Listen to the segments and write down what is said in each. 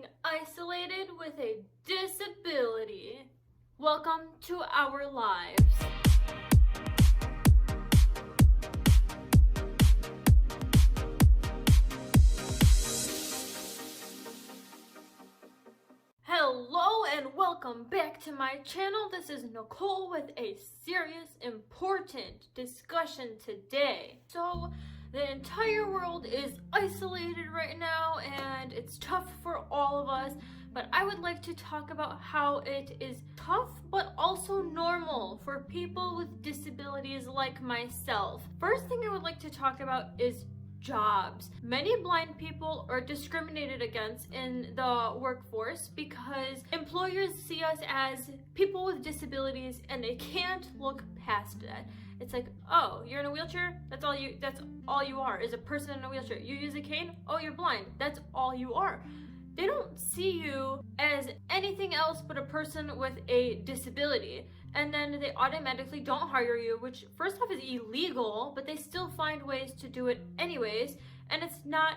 being isolated with a disability. Welcome to our lives. Hello and welcome back to my channel. This is Nicole with a serious, important discussion today. So, the entire world is isolated right now and it's tough for all of us, but I would like to talk about how it is tough but also normal for people with disabilities like myself. First thing I would like to talk about is jobs. Many blind people are discriminated against in the workforce because employers see us as people with disabilities and they can't look past that. It's like, oh, you're in a wheelchair? That's all you are, is a person in a wheelchair. You use a cane? Oh, you're blind. That's all you are. They don't see you as anything else but a person with a disability. And then they automatically don't hire you, which first off is illegal, but they still find ways to do it anyways, and it's not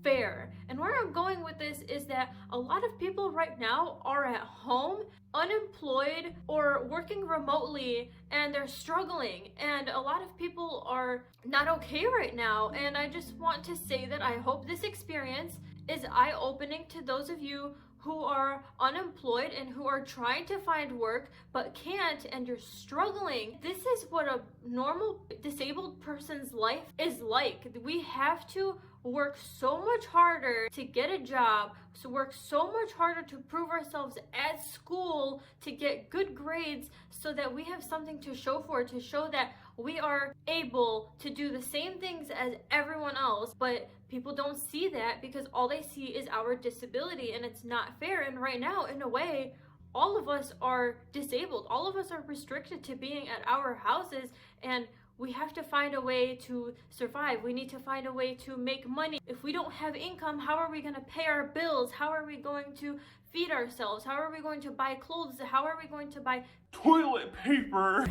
fair. And where I'm going with this is that a lot of people right now are at home, unemployed, or working remotely, and they're struggling. And a lot of people are not okay right now. And I just want to say that I hope this experience is eye-opening to those of you who are unemployed and who are trying to find work but can't, and you're struggling. This is what a normal disabled person's life is like. We have to work so much harder to get a job, so work so much harder to prove ourselves at school, to get good grades so that we have something to show for, to show that we are able to do the same things as everyone else. But people don't see that because all they see is our disability, and it's not fair. And right now, in a way, all of us are disabled. All of us are restricted to being at our houses, and we have to find a way to survive. We need to find a way to make money. If we don't have income, how are we going to pay our bills? How are we going to feed ourselves? How are we going to buy clothes? How are we going to buy toilet paper?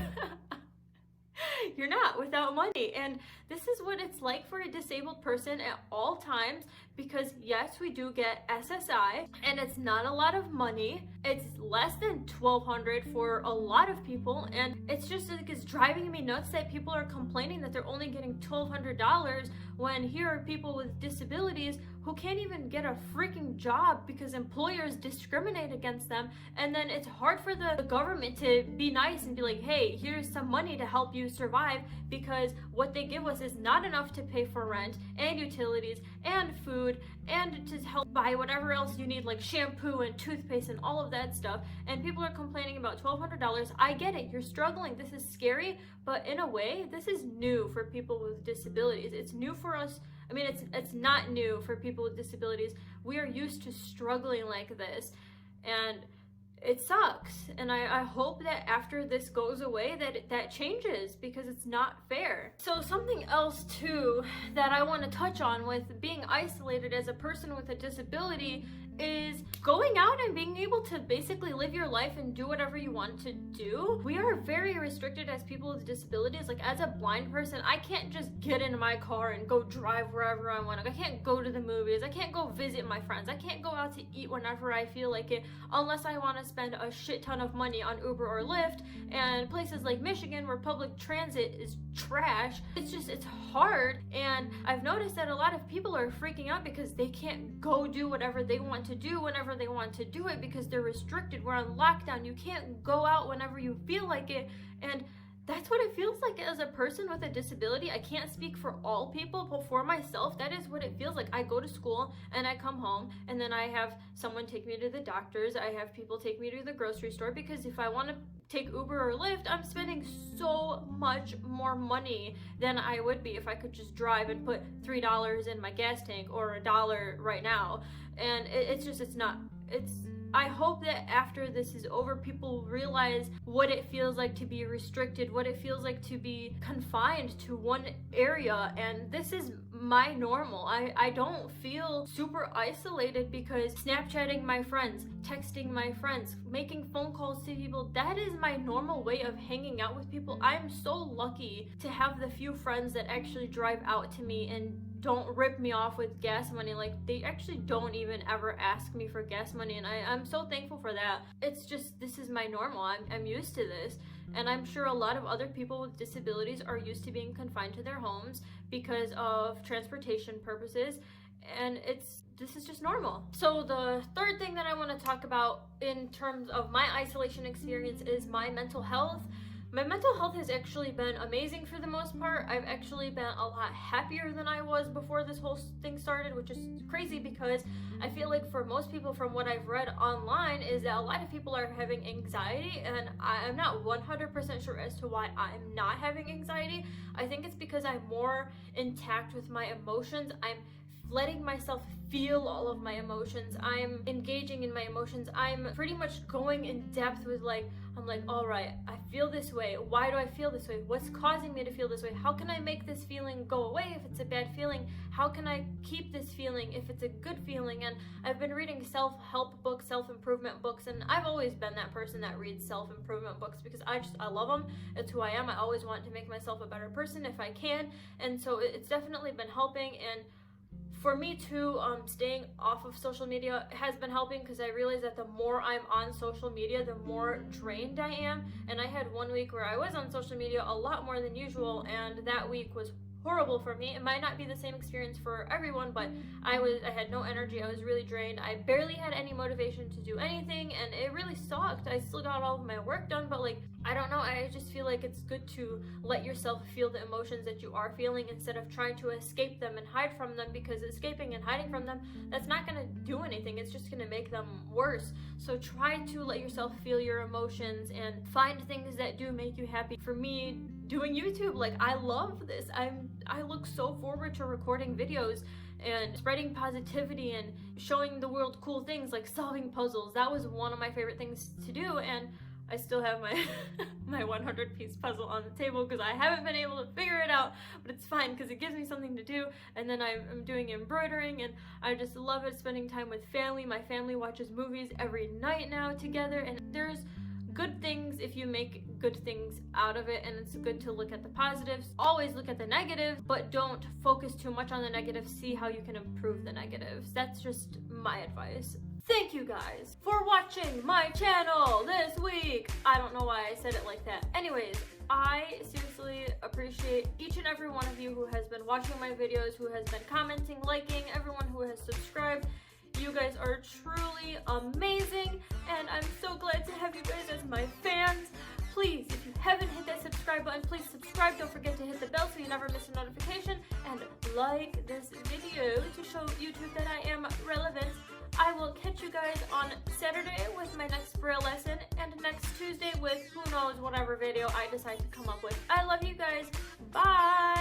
You're not without money. And this is what it's like for a disabled person at all times, because yes, we do get SSI and it's not a lot of money. It's less than $1,200 for a lot of people, and it's just like, it's driving me nuts that people are complaining that they're only getting $1,200 when here are people with disabilities who can't even get a freaking job because employers discriminate against them. And then it's hard for the government to be nice and be like, hey, here's some money to help you survive, because what they give us is not enough to pay for rent and utilities and food and to help buy whatever else you need, like shampoo and toothpaste and all of that stuff. And people are complaining about $1,200. I get it, you're struggling, this is scary, but in a way, this is new for people with disabilities. It's new for us. I mean, it's not new for people with disabilities. We are used to struggling like this, and it sucks. And I hope that after this goes away that changes, because it's not fair. So something else too that I want to touch on with being isolated as a person with a disability is going out and being able to basically live your life and do whatever you want to do. We are very restricted as people with disabilities. Like, as a blind person, I can't just get into my car and go drive wherever I want. Like, I can't go to the movies. I can't go visit my friends. I can't go out to eat whenever I feel like it, unless I want to spend a shit ton of money on Uber or Lyft. And places like Michigan, where public transit is trash, it's hard. And I've noticed that a lot of people are freaking out because they can't go do whatever they want to do whenever they want to do it, because they're restricted. We're on lockdown. You can't go out whenever you feel like it. And that's what it feels like as a person with a disability. I can't speak for all people, but for myself, that is what it feels like. I go to school and I come home, and then I have someone take me to the doctors. I have people take me to the grocery store, because if I want to take Uber or Lyft, I'm spending so much more money than I would be if I could just drive and put $3 in my gas tank, or $1 right now. And I hope that after this is over, people realize what it feels like to be restricted, what it feels like to be confined to one area. And this is my normal. I don't feel super isolated, because Snapchatting my friends, texting my friends, making phone calls to people, that is my normal way of hanging out with people. I'm so lucky to have the few friends that actually drive out to me and don't rip me off with gas money. Like, they actually don't even ever ask me for gas money, and I'm so thankful for that. It's just, this is my normal. I'm used to this, and I'm sure a lot of other people with disabilities are used to being confined to their homes because of transportation purposes, and this is just normal. So the third thing that I want to talk about in terms of my isolation experience is my mental health. My mental health has actually been amazing for the most part. I've actually been a lot happier than I was before this whole thing started, which is crazy because I feel like for most people, from what I've read online, is that a lot of people are having anxiety, and I'm not 100% sure as to why I'm not having anxiety. I think it's because I'm more intact with my emotions. I'm letting myself feel all of my emotions. I'm engaging in my emotions. I'm pretty much going in depth with I'm like, all right, I feel this way. Why do I feel this way? What's causing me to feel this way? How can I make this feeling go away if it's a bad feeling? How can I keep this feeling if it's a good feeling? And I've been reading self-help books, self-improvement books, and I've always been that person that reads self-improvement books because I love them. It's who I am. I always want to make myself a better person if I can. And so it's definitely been helping. And for me too, staying off of social media has been helping because I realize that the more I'm on social media, the more drained I am. And I had one week where I was on social media a lot more than usual, and that week was horrible for me. It might not be the same experience for everyone, but I had no energy. I was really drained. I barely had any motivation to do anything, and it really sucked. I still got all of my work done, but I don't know, I just feel like it's good to let yourself feel the emotions that you are feeling instead of trying to escape them and hide from them, because escaping and hiding from them, that's not going to do anything. It's just going to make them worse. So try to let yourself feel your emotions and find things that do make you happy. For me, doing YouTube, I love this. I look so forward to recording videos and spreading positivity and showing the world cool things like solving puzzles. That was one of my favorite things to do, and I still have my my 100-piece puzzle on the table because I haven't been able to figure it out, but it's fine because it gives me something to do. And then I'm doing embroidering, and I just love it, spending time with family. My family watches movies every night now together, and there's good things if you make good things out of it, and it's good to look at the positives. Always look at the negatives, but don't focus too much on the negatives. See how you can improve the negatives. That's just my advice. Thank you guys for watching my channel this week. I don't know why I said it like that. Anyways, I seriously appreciate each and every one of you who has been watching my videos, who has been commenting, liking, everyone who has subscribed. You guys are truly amazing, and I'm so glad to have you guys as my fans. Please, if you haven't hit that subscribe button, please subscribe. Don't forget to hit the bell so you never miss a notification, and like this video to show YouTube that I am relevant. I will catch you guys on Saturday with my next Braille lesson, and next Tuesday with who knows whatever video I decide to come up with. I love you guys. Bye!